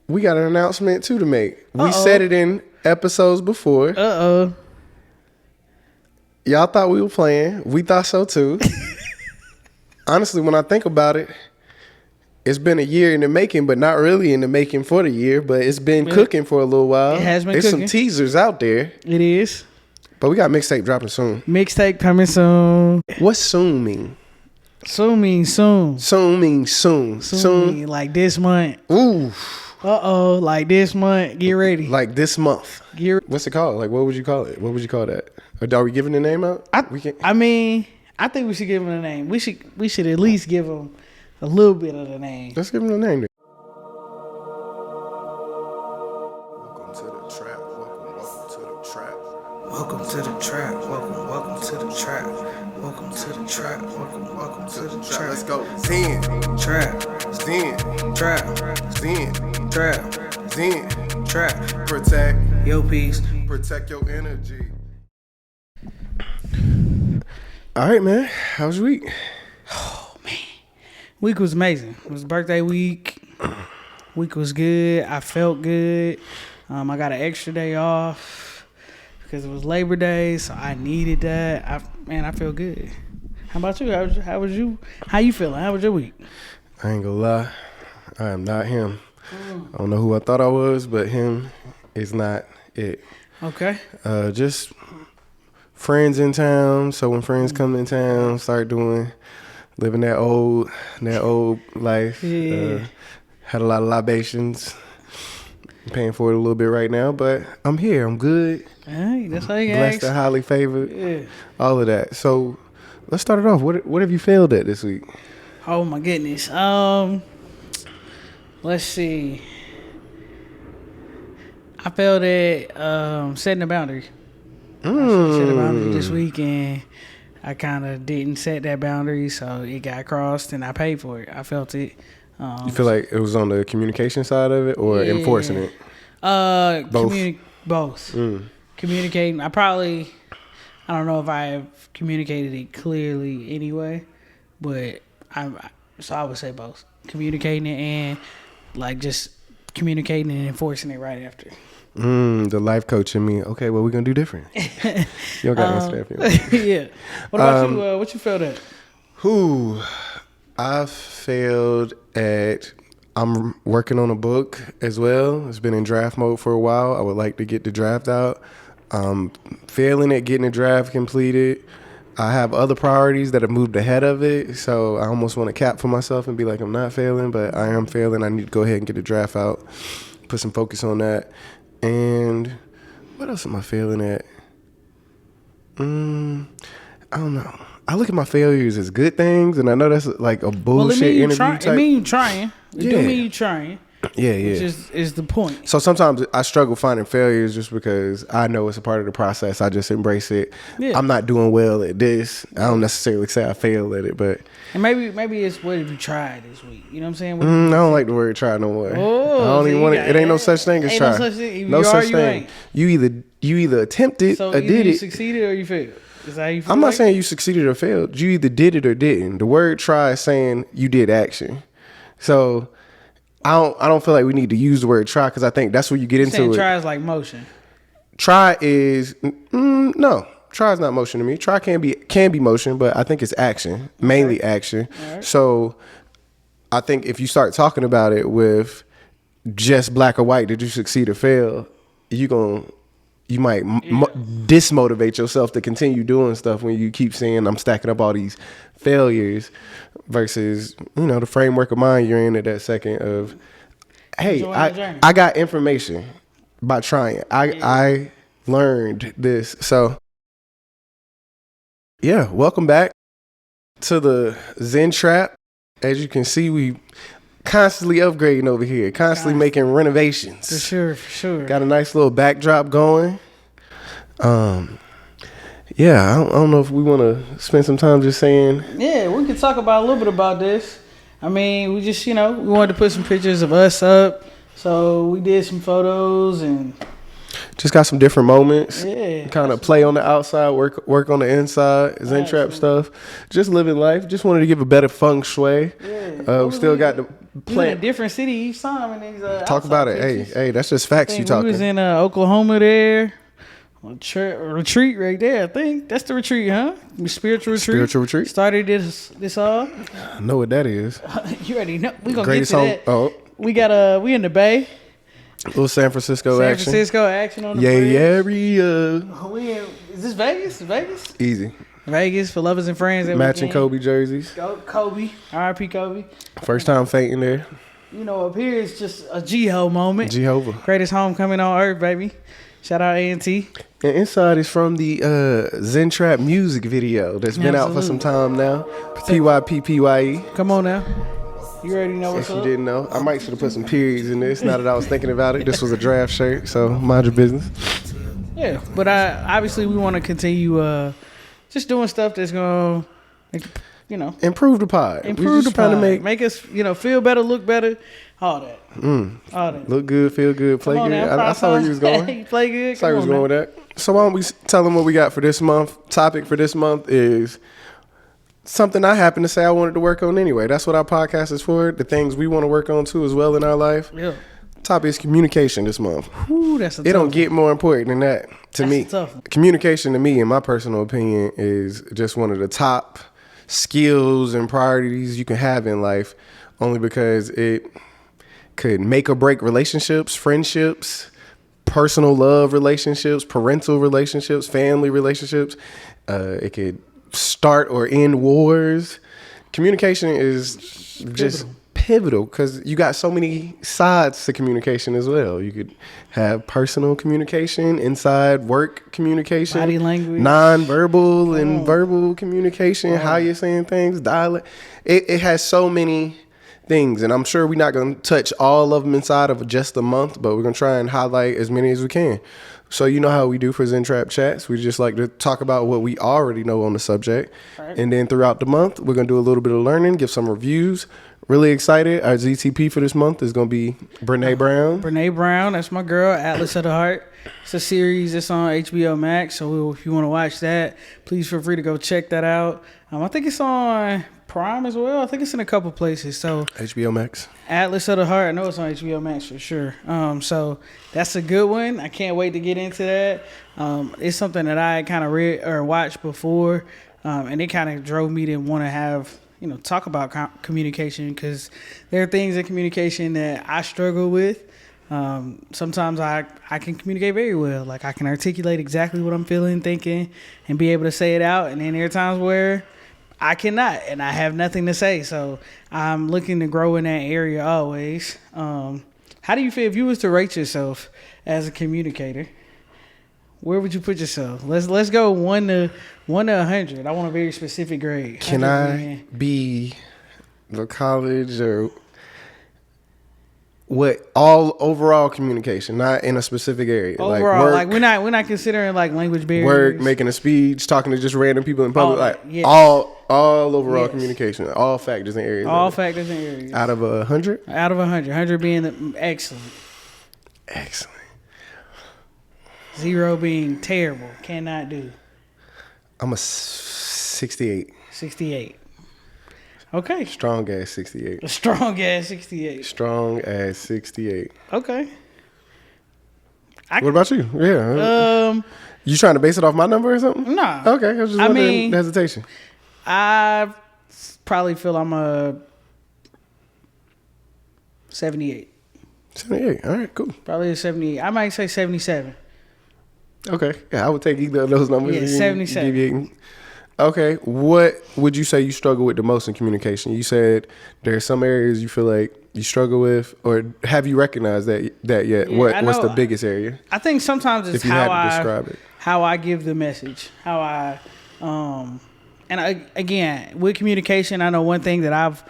we got an announcement too to make. We said it in episodes before. Y'all thought we were playing. We thought so too. Honestly, when I think about it, it's been a year in the making, but not really in the making for the year. But it's been cooking for a little while. It has been There's cooking. Some teasers out there. It is. But we got mixtape dropping soon. Mixtape coming soon. What's soon mean? Soon means soon. Soon means soon. Soon mean like this month. Ooh. Like this month. Get ready. Like this month. What's it called? Like, what would you call it? What would you call that? Are we giving the name out? I think we should give him a name. We should at least give him a little bit of the name. Let's give him a name. Welcome to the trap. Welcome to the trap. Welcome to the trap. Welcome to the trap. Let's go. Zen. Trap. Zen. Trap. Zen. Trap. Zen. Trap. Protect. Yo, peace. Protect your energy. All right, man. How was your week? Oh, man. Week was amazing. It was birthday week. Week was good. I felt good. I got an extra day off because it was Labor Day, so I needed that. I feel good. How about you? How was you? How you feeling? How was your week? I ain't gonna lie. I am not him. I don't know who I thought I was, but him is not it. Okay. Just friends in town. So when friends come in town, start living that old life. Yeah. Had a lot of libations. I'm paying for it a little bit right now, but I'm here. I'm good. Hey, that's how you Blessed and highly favored. Yeah. All of that. So let's start it off. What have you failed at this week? Oh my goodness. Let's see. I failed at setting a boundary. I set a boundary this week, and I kind of didn't set that boundary, so it got crossed, and I paid for it. I felt it. You feel like it was on the communication side of it or enforcing it? Both. Both. Communicating. I don't know if I have communicated it clearly anyway, but I would say both. Communicating it and like just communicating and enforcing it right after. The life coach in me. Okay, well, we're going to do different. You don't got to answer that. Yeah. What about you? What you failed at? I failed at, I'm working on a book as well. It's been in draft mode for a while. I would like to get the draft out. Failing at getting the draft completed. I have other priorities that have moved ahead of it. So I almost want to cap for myself and be like, I'm not failing, but I am failing. I need to go ahead and get the draft out, put some focus on that. And what else am I failing at? I don't know. I look at my failures as good things, and I know that's like a bullshit interview type. It mean you trying. It do mean you trying. Yeah. Which is the point. So sometimes I struggle finding failures just because I know it's a part of the process. I just embrace it. Yeah. I'm not doing well at this. I don't necessarily say I failed at it, but... And maybe it's what have you tried this week? You know what I'm saying? I don't like the word try no more. Oh, I don't even want it. It ain't no such thing as try. No such thing. No such thing. You either attempted or did it. So you succeeded or you failed. Is that how you feel? I'm not saying you succeeded or failed. You either did it or didn't. The word try is saying you did action. So I don't feel like we need to use the word try because I think that's where you get into it. Try is like motion. Try is no. Try is not motion to me. Try can be motion, but I think it's action, mainly action. Right. So I think if you start talking about it with just black or white, did you succeed or fail? You might dismotivate yourself to continue doing stuff when you keep saying I'm stacking up all these failures versus, the framework of mind you're in at that second of, hey, I got information by trying. I learned this. So, yeah, welcome back to the Zen Trap. As you can see, we constantly upgrading over here, constantly making renovations. For sure. Got a nice little backdrop going. Yeah, I don't know if we want to spend some time just saying. Yeah, we could talk about a little bit about this. I mean, we just, we wanted to put some pictures of us up. So we did some photos and Just got some different moments. Yeah. Kind of play on the outside, work on the inside, Zen Trap stuff. Just living life. Just wanted to give a better feng shui. Yeah. Still got the We in a plant. different city each time in these Talk about it. Hey, that's just facts you We talking. was in Oklahoma there. Retreat right there. I think that's the retreat, huh? Spiritual retreat. Spiritual retreat. Started this all. I know what that is. You already know. We gonna Greatest get to home. that. Oh, We got we in the Bay. little San Francisco San action. Francisco action on the Yeah, bridge. area. We in, is this Vegas? Vegas? Easy. Vegas for lovers and friends. that Matching weekend. Kobe jerseys. Go Kobe. R.I.P. Kobe. First time fainting there. You know, up here it's just a G-Ho moment. Jehovah. Greatest homecoming on earth, baby. Shout out A&T. And inside is from the Zen Trap music video that's been out for some time now. PYPPYE. Come on now. You already know what's If you up. didn't know, I might should have put some periods in this. Now that I was thinking about it, this was a draft shirt, so mind your business. Yeah, but obviously we want to continue just doing stuff that's going to, Improve the pod. We improve the just trying pod. to Make us, feel better, look better, all that. All that. look good, feel good, play Come on good. now, I saw where you was going. You play good. Saw where you was Come on going with that. So why don't we tell them what we got for this month? Topic for this month is something I happen to say I wanted to work on anyway. That's what our podcast is for. The things we want to work on too as well in our life. Yeah. Topic is communication this month. Ooh, that's a It tough don't one. get more important than that to That's me. a tough one. Communication to me, in my personal opinion, is just one of the top skills and priorities you can have in life, only because it could make or break relationships, friendships, personal love relationships, parental relationships, family relationships. It could start or end wars. Communication is just pivotal because you got so many sides to communication as well. You could have personal communication, inside work communication, Body language. non-verbal and verbal communication, how you're saying things, dialect. It has so many things, and I'm sure we're not going to touch all of them inside of just a month, but we're going to try and highlight as many as we can. So you know how we do for Zen Trap Chats. We just like to talk about what we already know on the subject. Right. And then throughout the month, we're going to do a little bit of learning, give some reviews. Really excited. Our ZTP for this month is going to be Brene Brown. Brene Brown, that's my girl, Atlas of the Heart. It's a series that's on HBO Max, so if you want to watch that, please feel free to go check that out. I think it's on Prime as well. I think it's in a couple places. So HBO Max. Atlas of the Heart. I know it's on HBO Max for sure. So that's a good one. I can't wait to get into that. It's something that I kind of read or watched before, and it kind of drove me to want to have, talk about communication, because there are things in communication that I struggle with. Sometimes I can communicate very well. Like I can articulate exactly what I'm feeling, thinking, and be able to say it out. And then there are times where I cannot, and I have nothing to say. So I'm looking to grow in that area always. How do you feel if you was to rate yourself as a communicator? Where would you put yourself? Let's go 1 to 100. I want a very specific grade. Can I be the college or what? All overall communication, not in a specific area. Overall, like work, we're not considering like language barriers. Work, making a speech, talking to just random people in public. Yes. all overall Yes. communication, all factors and areas. All factors and areas. Out of 100. Out of 100, 100 being excellent. Excellent. 0 being terrible, cannot do. I'm a 68. 68. Okay. Strong ass 68. A strong ass 68. Strong ass 68. Okay. What about you? Yeah. You trying to base it off my number or something? Nah. Okay. I was just wondering the hesitation. I probably feel I'm a 78. 78. All right, cool. Probably a 78. I might say 77. Okay. Yeah, I would take either of those numbers. Yeah, 77. Deviating. Okay. What would you say you struggle with the most in communication? You said there are some areas you feel like you struggle with, or have you recognized that yet? Yeah, What's the biggest area? I think sometimes it's if you had to describe it. How I give the message, how I, again, with communication, I know one thing that I've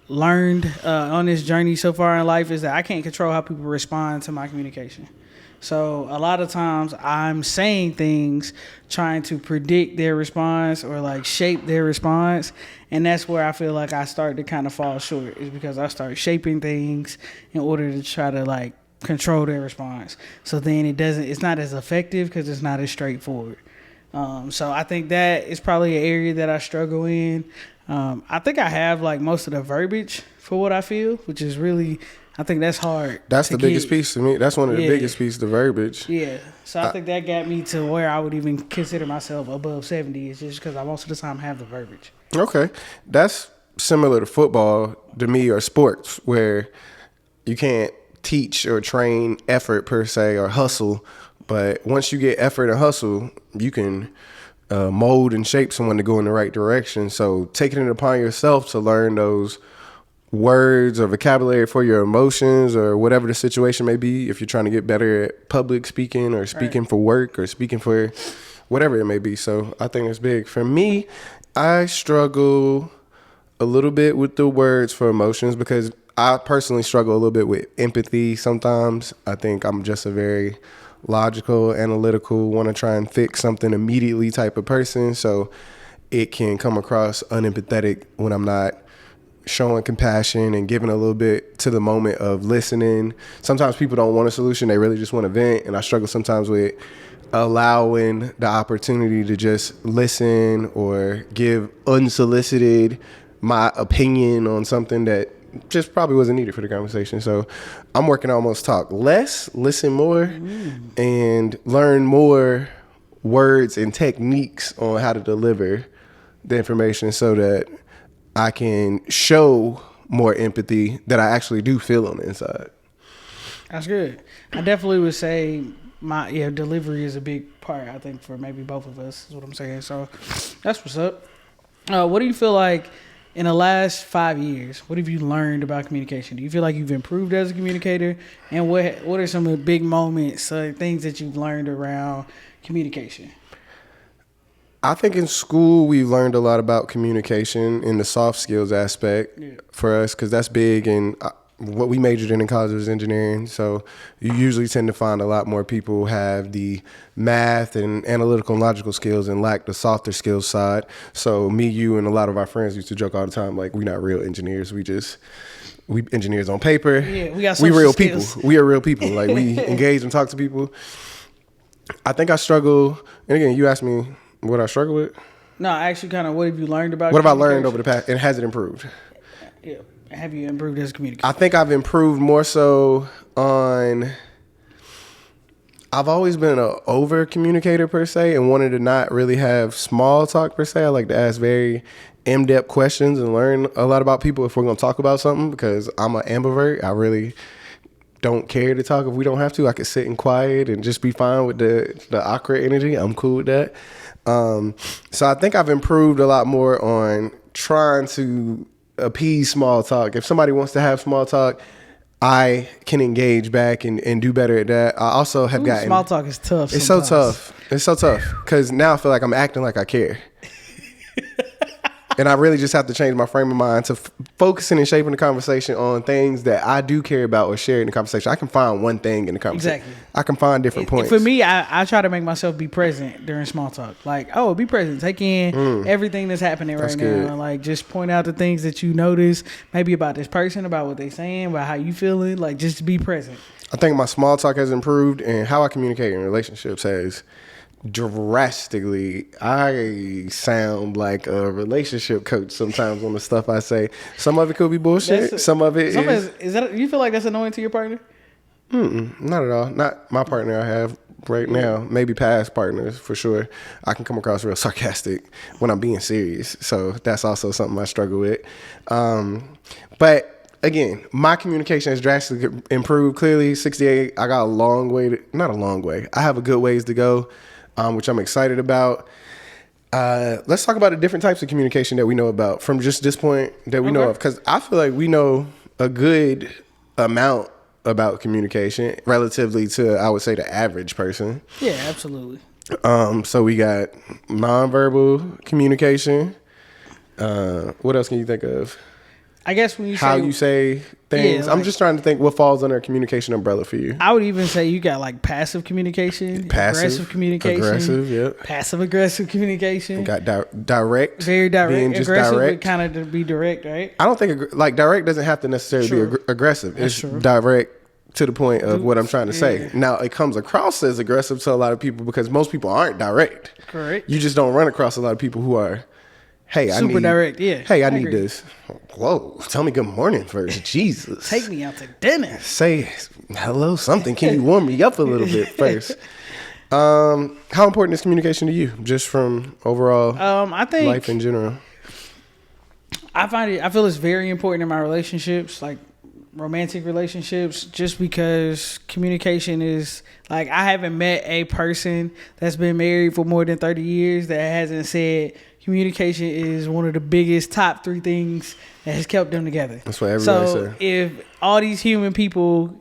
learned on this journey so far in life is that I can't control how people respond to my communication. So a lot of times I'm saying things trying to predict their response or like shape their response. And that's where I feel like I start to kind of fall short, is because I start shaping things in order to try to like control their response. So then it's not as effective because it's not as straightforward. So I think that is probably an area that I struggle in. I think I have like most of the verbiage for what I feel, which is really, I think that's hard. That's the biggest piece to me. That's one of the biggest pieces, the verbiage. Yeah. So I think that got me to where I would even consider myself above 70 is just because I most of the time have the verbiage. Okay. That's similar to football to me, or sports, where you can't teach or train effort per se or hustle. But once you get effort and hustle, you can mold and shape someone to go in the right direction. So taking it upon yourself to learn those words or vocabulary for your emotions or whatever the situation may be, if you're trying to get better at public speaking or speaking for work or speaking for whatever it may be. So I think it's big. For me, I struggle a little bit with the words for emotions because I personally struggle a little bit with empathy sometimes. I think I'm just a very logical, analytical, want to try and fix something immediately type of person. So it can come across unempathetic when I'm not showing compassion and giving a little bit to the moment of listening. Sometimes people don't want a solution. They really just want to vent. And I struggle sometimes with allowing the opportunity to just listen or give unsolicited my opinion on something that just probably wasn't needed for the conversation. So I'm working on almost talk less, listen more, and learn more words and techniques on how to deliver the information so that I can show more empathy that I actually do feel on the inside. That's good. I definitely would say my delivery is a big part, I think, for maybe both of us, is what I'm saying. So that's what's up. What do you feel like in the last 5 years, what have you learned about communication? Do you feel like you've improved as a communicator? And what are some of the big moments, things that you've learned around communication? I think in school we learned a lot about communication in the soft skills aspect for us, because that's big. And what we majored in college was engineering. So you usually tend to find a lot more people have the math and analytical and logical skills and lack the softer skills side. So me, you, and a lot of our friends used to joke all the time, like, we're not real engineers. We engineers on paper. Yeah, we real skills. people. We are real people. Like, we engage and talk to people. I think I struggle. And again, you asked me what I struggle with. No, actually, kind of what have you learned about what have I learned over the past, and has it improved? Yeah. Have you improved as a communicator? I think I've improved more so on, I've always been an over communicator per se and wanted to not really have small talk per se. I like to ask very in-depth questions and learn a lot about people if we're going to talk about something, because I'm an ambivert. I really don't care to talk if we don't have to. I could sit in quiet and just be fine with the awkward energy. I'm cool with that. So I think I've improved a lot more on trying to appease small talk. If somebody wants to have small talk, I can engage back and do better at that. I also have gotten... Small talk is tough. It's sometimes. So tough. It's so tough because now I feel like I'm acting like I care. And I really just have to change my frame of mind to focusing and shaping the conversation on things that I do care about or share in the conversation. I can find one thing in the conversation. Exactly. I can find different points. For me, I try to make myself be present during small talk. Like, be present. Take in everything that's happening right now. And like, just point out the things that you notice, maybe about this person, about what they're saying, about how you feeling. Like, just be present. I think my small talk has improved, and how I communicate in relationships has drastically. I sound like a relationship coach sometimes on the stuff I say. Some of it could be bullshit. Some of it is that, you feel like that's annoying to your partner? Not at all. Not my partner I have right now. Maybe past partners for sure. I can come across real sarcastic when I'm being serious. So that's also something I struggle with. But again, my communication has drastically improved. Clearly, 68. I got a long way. Not a long way. I have a good ways to go. Which I'm excited about. Let's talk about the different types of communication that we know about from just this point that we know of. Because I feel like we know a good amount about communication relatively to, I would say, the average person. Yeah, absolutely. So we got nonverbal communication. What else can you think of? I guess when you how you say things. Yeah, I'm just trying to think what falls under a communication umbrella for you. I would even say you got like passive communication, aggressive communication, passive aggressive communication. We got direct, very direct. Being just aggressive direct. would kind of be direct, right? I don't think like direct doesn't have to necessarily be aggressive. That's it's true. direct to the point of what I'm trying to say. Now, it comes across as aggressive to a lot of people because most people aren't direct. Correct. You just don't run across a lot of people who are, hey, Super direct, yeah. Hey, I need agree. this. Whoa, tell me good morning first. Jesus. Take me out to dinner. Say hello, something. Can you warm me up a little bit first? How important is communication to you, just from overall I think life in general? I feel it's very important in my relationships, like romantic relationships, just because communication is like, I haven't met a person that's been married for more than 30 years that hasn't said communication is one of the biggest top 3 things that has kept them together. That's what everybody says. So if all these human people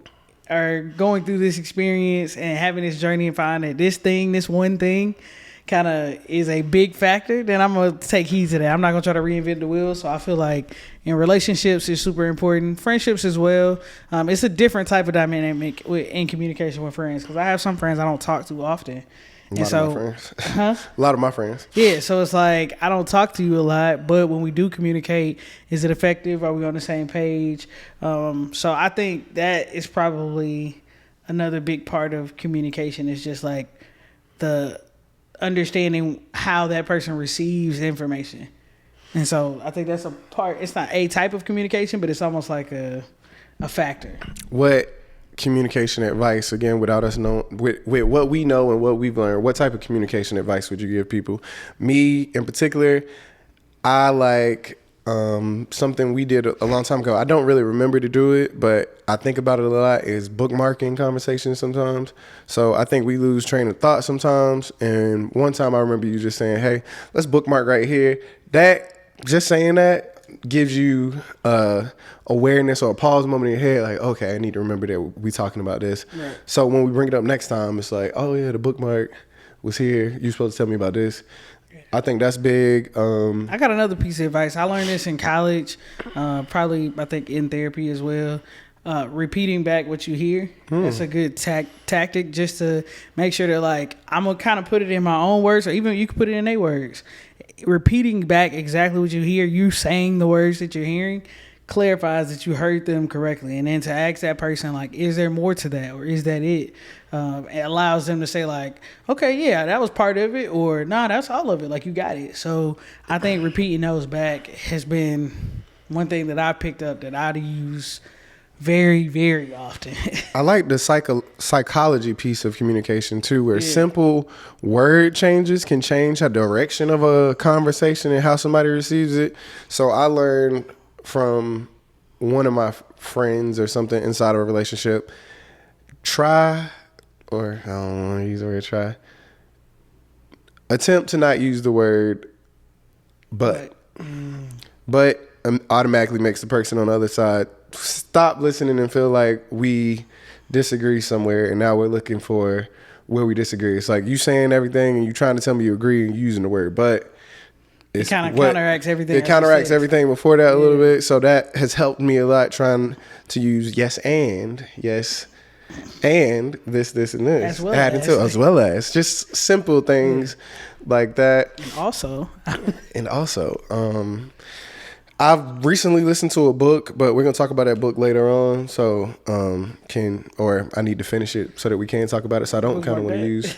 are going through this experience and having this journey and find that this one thing kind of is a big factor, then I'm going to take heed to that. I'm not going to try to reinvent the wheel. So I feel like in relationships, it's super important. Friendships as well. It's a different type of dynamic in communication with friends, because I have some friends I don't talk to often. A lot of my friends. Huh? A lot of my friends. Yeah, so it's like, I don't talk to you a lot, but when we do communicate, is it effective? Are we on the same page? So I think that is probably another big part of communication, is just like the understanding how that person receives information. And so I think that's a part. It's not a type of communication, but it's almost like a factor. What communication advice, again, without us knowing, with what we know and what we've learned, what type of communication advice would you give people? Me in particular, I like something we did a long time ago. I don't really remember to do it, but I think about it a lot, is bookmarking conversations sometimes. So I think we lose train of thought sometimes. And one time I remember you just saying, hey, let's bookmark right here. Just saying that gives you awareness or a pause moment in your head, like, okay, I need to remember that we talking about this. Right. So when we bring it up next time, it's like, oh yeah, the bookmark was here. You supposed to tell me about this. I think that's big. I got another piece of advice. I learned this in college, probably I think in therapy as well. Repeating back what you hear. That's a good tactic, just to make sure that, like, I'm gonna kind of put it in my own words, or even you can put it in their words. Repeating back exactly what you hear, you saying the words that you're hearing, clarifies that you heard them correctly. And then to ask that person, like, is there more to that, or is that it? It allows them to say, like, okay, yeah, that was part of it, or nah, that's all of it, like, you got it. So I think repeating those back has been one thing that I picked up that I use very, very often. I like the psychology piece of communication too, where simple word changes can change the direction of a conversation and how somebody receives it. So I learned from one of my friends or something inside of a relationship, I don't want to use the word try. Attempt to not use the word but. But automatically makes the person on the other side stop listening and feel like we disagree somewhere, and now we're looking for where we disagree. It's like you saying everything and you trying to tell me you agree and you using the word but. It kind of counteracts everything. It counteracts everything before that a little bit. So that has helped me a lot, trying to use yes and this, and this, and this. As well as just simple things like that. And also, I've recently listened to a book, but we're going to talk about that book later on. So I need to finish it so that we can talk about it. So I don't kind of want to use,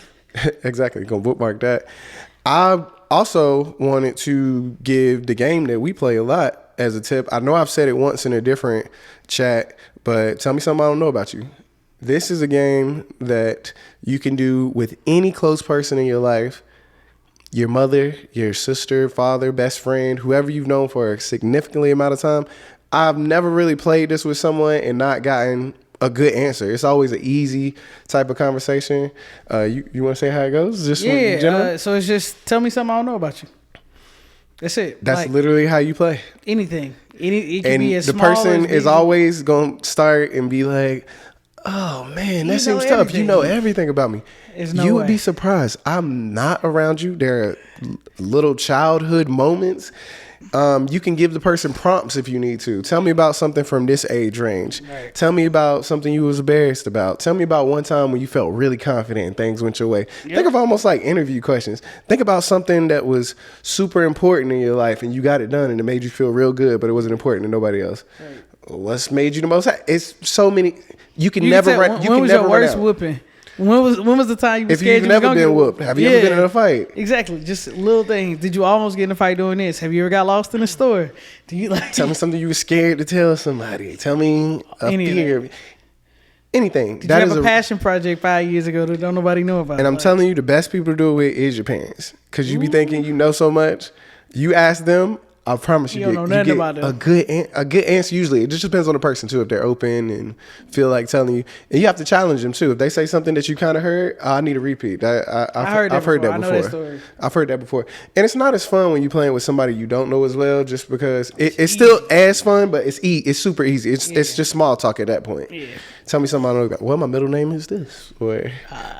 exactly, going to bookmark that. I also wanted to give the game that we play a lot as a tip. I know I've said it once in a different chat, but tell me something I don't know about you. This is a game that you can do with any close person in your life. Your mother, your sister, father, best friend, whoever you've known for a significantly amount of time. I've never really played this with someone and not gotten a good answer. It's always an easy type of conversation. You want to say how it goes? Just in general? So it's just tell me something I don't know about you. That's it. That's like, literally how you play. Anything. It can and be as the small person as is always going to start and be like, oh man, that seems tough. You know everything about me. You would be surprised. I'm not around you. There are little childhood moments. You can give the person prompts if you need to. Tell me about something from this age range. Right. Tell me about something you was embarrassed about. Tell me about one time when you felt really confident and things went your way. Yep. Think of almost like interview questions. Think about something that was super important in your life and you got it done and it made you feel real good, but it wasn't important to nobody else. Right. what's made you the most happy? It's so many. You can You never tell, run. You when can was never your run worst out. whooping? When was the time you was If scared you've you never was gonna been get whooped, have you ever been in a fight? Exactly, just little things. Did you almost get in a fight doing this? Have you ever got lost in a store? Do you like Tell me something you were scared to tell somebody. Tell me a Anything. fear. Anything. Did you have a passion project 5 years ago that don't nobody know about? And I'm telling you, the best people to do it with is your parents. Because you be thinking you know so much. You ask them, I promise You don't know nothing about them. a good answer. Usually, it just depends on the person too. If they're open and feel like telling you, and you have to challenge them too. If they say something that you kind of heard, I need a repeat. I've heard that before. I know that story. I've heard that before, and it's not as fun when you're playing with somebody you don't know as well. Just because it's still as fun, but it's super easy. It's just small talk at that point. Yeah. Tell me something I don't know. Well, my middle name is this, or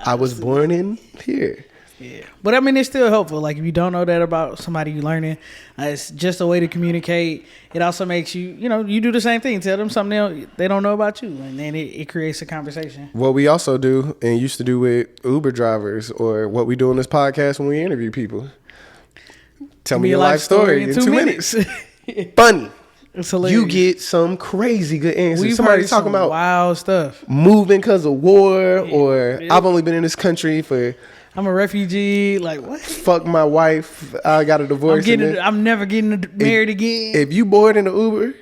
I was born in here. Yeah, but I mean, it's still helpful. Like if you don't know that about somebody you learning, it's just a way to communicate. It also makes you, you do the same thing. Tell them something they don't know about you, and then it creates a conversation. What we also do and used to do with Uber drivers, or what we do on this podcast when we interview people. Tell me your life story in 2 minutes. Funny. It's hilarious. You get some crazy good answers. We've Somebody's heard talking some about wild stuff. moving because of war, or I've only been in this country for. I'm a refugee. Like what? Fuck my wife. I got a divorce. I'm never getting married again. If you board in the Uber,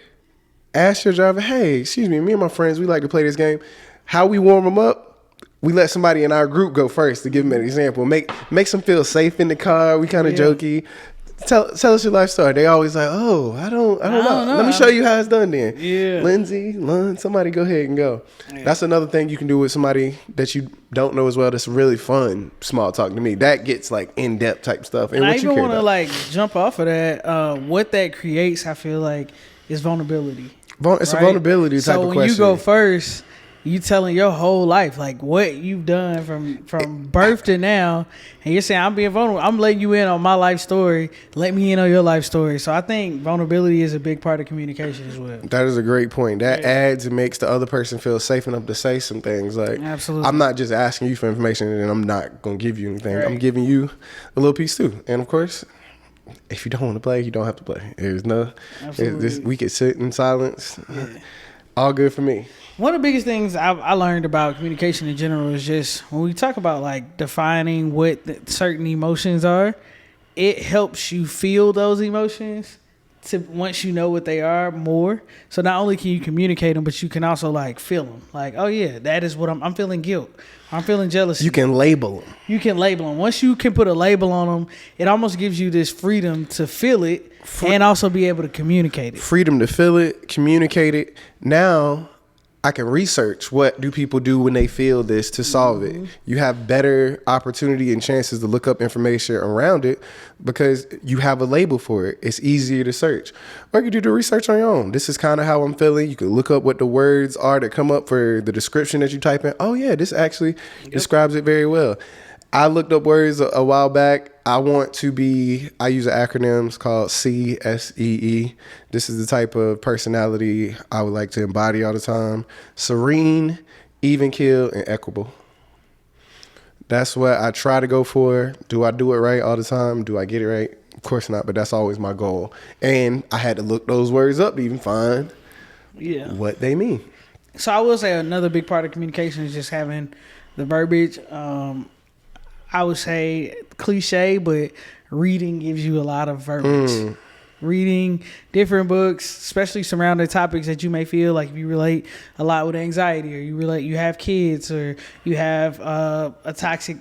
ask your driver, hey, excuse me and my friends, we like to play this game. How we warm them up, we let somebody in our group go first to give them an example. Makes them feel safe in the car. We kind of jokey. Tell us your life story. They always like, oh, I don't know. Let me show you how it's done then. Yeah. Lindsay, Lund, somebody go ahead and go. Yeah. That's another thing you can do with somebody that you don't know as well. That's really fun small talk to me. That gets like in-depth type stuff. And I even want to like jump off of that. What that creates, I feel like, is vulnerability. It's a vulnerability type of question. So when you go first, you telling your whole life, like what you've done from birth to now, and you're saying, I'm being vulnerable. I'm letting you in on my life story. Let me in on your life story. So I think vulnerability is a big part of communication as well. That is a great point. That adds and makes the other person feel safe enough to say some things. Like, absolutely. I'm not just asking you for information and I'm not going to give you anything. Right. I'm giving you a little piece too. And of course, if you don't want to play, you don't have to play. We could sit in silence. Yeah. All good for me. One of the biggest things I learned about communication in general is just when we talk about like defining what certain emotions are, it helps you feel those emotions to once you know what they are more. So not only can you communicate them, but you can also like feel them. Like, oh yeah, that is what I'm feeling guilt. I'm feeling jealousy. You can label them. Once you can put a label on them, it almost gives you this freedom to feel it and also be able to communicate it. Freedom to feel it, communicate it. Now I can research what do people do when they feel this to solve it. You have better opportunity and chances to look up information around it because you have a label for it. It's easier to search. Or you can do the research on your own. This is kind of how I'm feeling. You can look up what the words are that come up for the description that you type in. Oh yeah, this actually describes it very well. I looked up words a while back. I use an acronym. It's called CSEE. This is the type of personality I would like to embody all the time. Serene, even keeled, and equable. That's what I try to go for. Do I do it right all the time? Do I get it right? Of course not, but that's always my goal. And I had to look those words up to even find what they mean. So I will say another big part of communication is just having the verbiage. I would say cliche, but reading gives you a lot of verbiage. Reading different books, especially surrounding topics that you may feel like you relate a lot with anxiety, or you have kids, or you have a toxic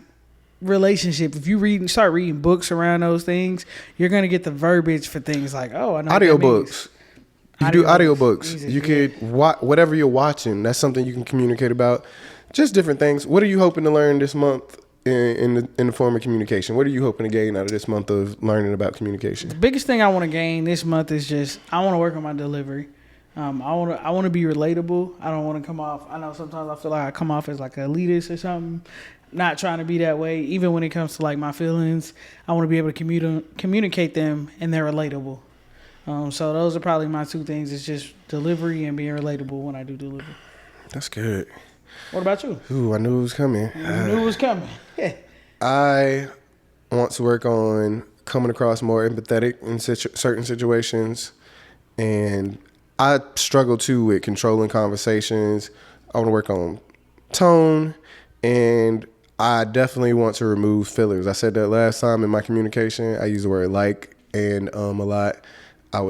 relationship. If you start reading books around those things, you're going to get the verbiage for things like, oh, I know audiobooks. You do audiobooks. You could whatever you're watching. That's something you can communicate about. Just different things. What are you hoping to learn this month in the form of communication? What are you hoping to gain out of this month of learning about communication? The biggest thing I want to gain this month is just I want to work on my delivery. I want to be relatable. I don't want to come off. I know sometimes I feel like I come off as like an elitist or something. Not trying to be that way. Even when it comes to like my feelings, I want to be able to communicate them and they're relatable. So those are probably my two things. It's just delivery and being relatable when I do deliver. That's good. What about you? Ooh, I knew it was coming. I want to work on coming across more empathetic in certain situations. And I struggle too with controlling conversations. I want to work on tone, and I definitely want to remove fillers. I said that last time in my communication. I use the word like and a lot. I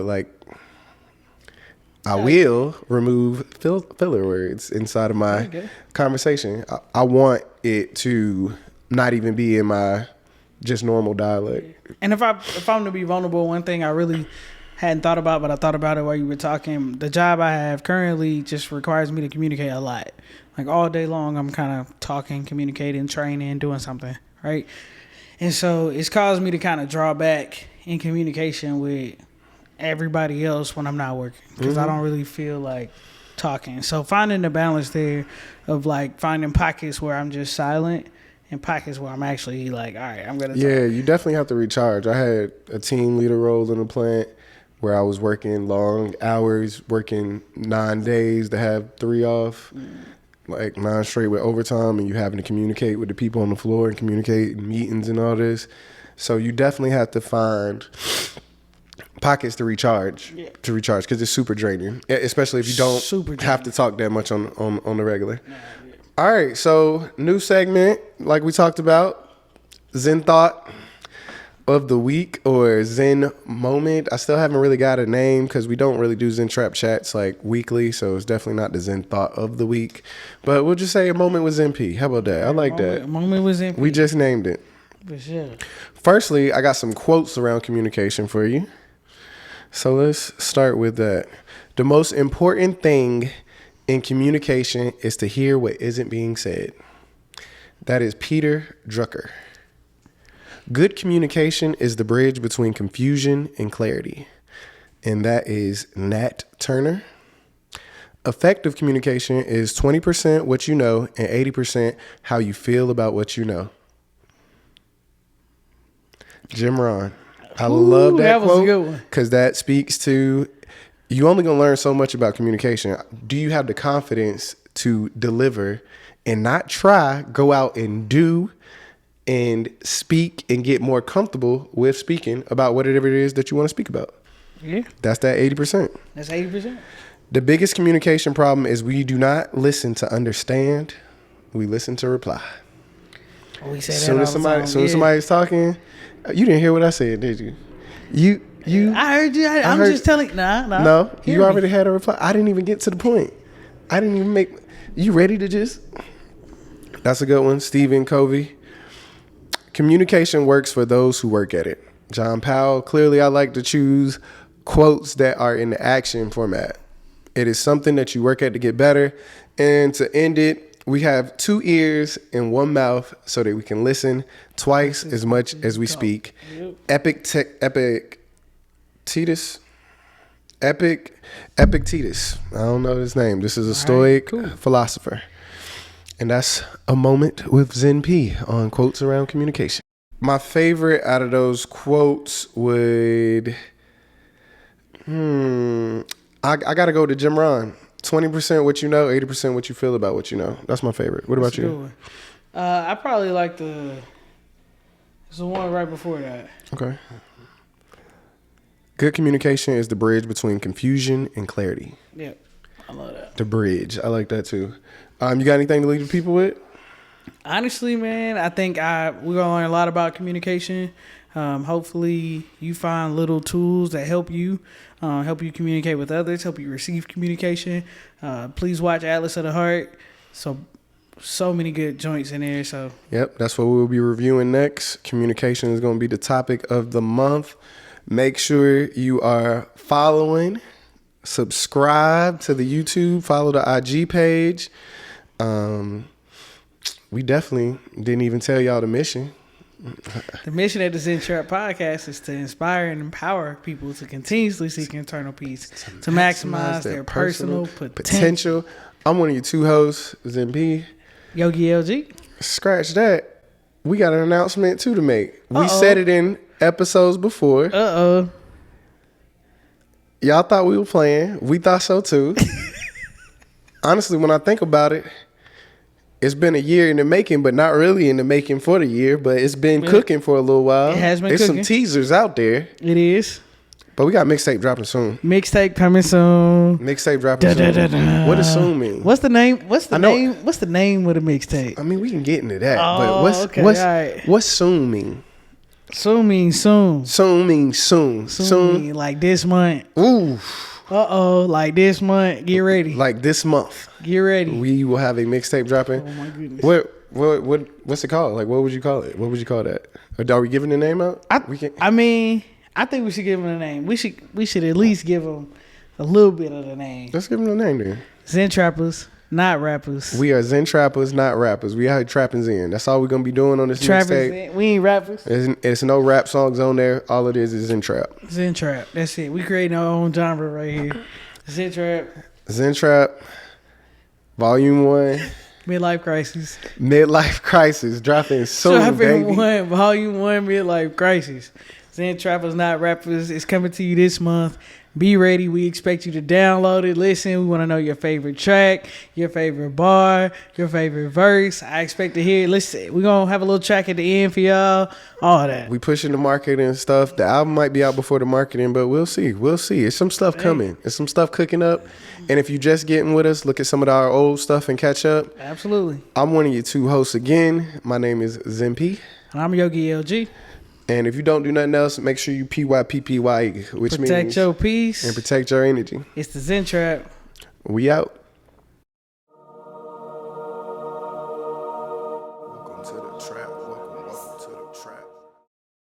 will remove filler words inside of my conversation. I want it to not even be in my just normal dialect. And if I'm to be vulnerable, one thing I really hadn't thought about, but I thought about it while you were talking. The job I have currently just requires me to communicate a lot. Like all day long, I'm kind of talking, communicating, training, doing something, right? And so it's caused me to kind of draw back in communication with everybody else when I'm not working, because I don't really feel like talking. So finding the balance there of like finding pockets where I'm just silent and pockets where I'm actually like, all right, I'm going to talk. Yeah, you definitely have to recharge. I had a team leader role in a plant where I was working long hours, working 9 days to have 3 off, like 9 straight with overtime, and you having to communicate with the people on the floor and communicate in meetings and all this. So you definitely have to find pockets to recharge, because it's super draining, especially if you don't have to talk that much on the regular. All right, so new segment, like we talked about, Zen thought of the week or Zen moment. I still haven't really got a name because we don't really do Zen Trap Chats like weekly, so it's definitely not the Zen thought of the week. But we'll just say a moment with Zen P. How about that? I like that. A moment with Zen P. We just named it. For sure. Firstly, I got some quotes around communication for you. So let's start with that. The most important thing in communication is to hear what isn't being said. That is Peter Drucker. Good communication is the bridge between confusion and clarity. And that is Nat Turner. Effective communication is 20% what you know and 80% how you feel about what you know. Jim Rohn. I love that quote because that speaks to, you only going to learn so much about communication. Do you have the confidence to deliver and not try, go out and do and speak and get more comfortable with speaking about whatever it is that you want to speak about? Yeah. That's that 80%. That's 80%. The biggest communication problem is we do not listen to understand. We listen to reply. We say that Soon as somebody's talking, you didn't hear what I said, did you? You. I heard you. I'm just telling. Nah. No, you already had a reply. I didn't even get to the point. I didn't even make. You ready to just? That's a good one, Stephen Covey. Communication works for those who work at it. John Powell. Clearly, I like to choose quotes that are in the action format. It is something that you work at to get better. And to end it, we have 2 ears and 1 mouth so that we can listen twice as much as we speak. Epictetus. Epictetus. I don't know his name. This is a Stoic philosopher. And that's a moment with Zen P on quotes around communication. My favorite out of those quotes would... I got to go to Jim Rohn. 20% what you know, 80% what you feel about what you know. That's my favorite. What about you? I probably like the one right before that. Okay. Good communication is the bridge between confusion and clarity. Yep. I love that. The bridge. I like that too. You got anything to leave the people with? Honestly, man, I think we're going to learn a lot about communication. Hopefully you find little tools that help you communicate with others, help you receive communication. Please watch Atlas of the Heart. So many good joints in there. So yep, that's what we'll be reviewing next. Communication is going to be the topic of the month. Make sure you are following, subscribe to the YouTube, follow the IG page. We definitely didn't even tell y'all the mission. The mission of the Zen Trap Podcast is to inspire and empower people to continuously seek internal peace, to maximize their personal potential. I'm one of your 2 hosts, Zen P. Yogi LG. Scratch that. We got an announcement too to make. We said it in episodes before. Y'all thought we were playing. We thought so too. Honestly, when I think about it, it's been a year in the making, but not really in the making for the year. But it's been cooking for a little while. It has been There's cooking. Some teasers out there. It is. But we got mixtape dropping soon. Mixtape coming soon. Mixtape dropping soon. What does soon mean? What's the name? What's the name of the mixtape? I mean, we can get into that. Oh, but okay, alright. what's soon mean? Soon means soon. Soon means soon. Soon mean like this month. Ooh. Like this month. Get ready. Like this month. Get ready. We will have a mixtape dropping. Oh my goodness. What's it called? Like, what would you call it? What would you call that? Or are we giving the name out? I think we should give him a name. We should at least give him a little bit of the name. Let's give him the name then. Zen Trappers, not rappers. We are Zen Trappers, not rappers. We out here trapping Zen. That's all we're gonna be doing on this mixtape. We ain't rappers. It's no rap songs on there. All it is Zen Trap. Zen Trap. That's it. We creating our own genre right here. Zen Trap. Zen Trap. Volume 1. Midlife Crisis. Midlife Crisis. Dropping soon, baby. Volume 1, Midlife Crisis. Zen Trappers, not rappers. It's coming to you this month. Be ready. We expect you to download it, listen. We want to know your favorite track, your favorite bar, your favorite verse. I expect to hear it. Listen, we're going to have a little track at the end for y'all. All that. We pushing the marketing and stuff. The album might be out before the marketing, but we'll see. We'll see. It's some stuff coming. It's some stuff cooking up. And if you just getting with us, look at some of our old stuff and catch up. Absolutely. I'm one of your two hosts again. My name is Zemp. And I'm Yogi LG. And if you don't do nothing else, make sure you PYPPYE, which means protect your peace and protect your energy. It's the Zen Trap. We out. Welcome to the trap. Welcome to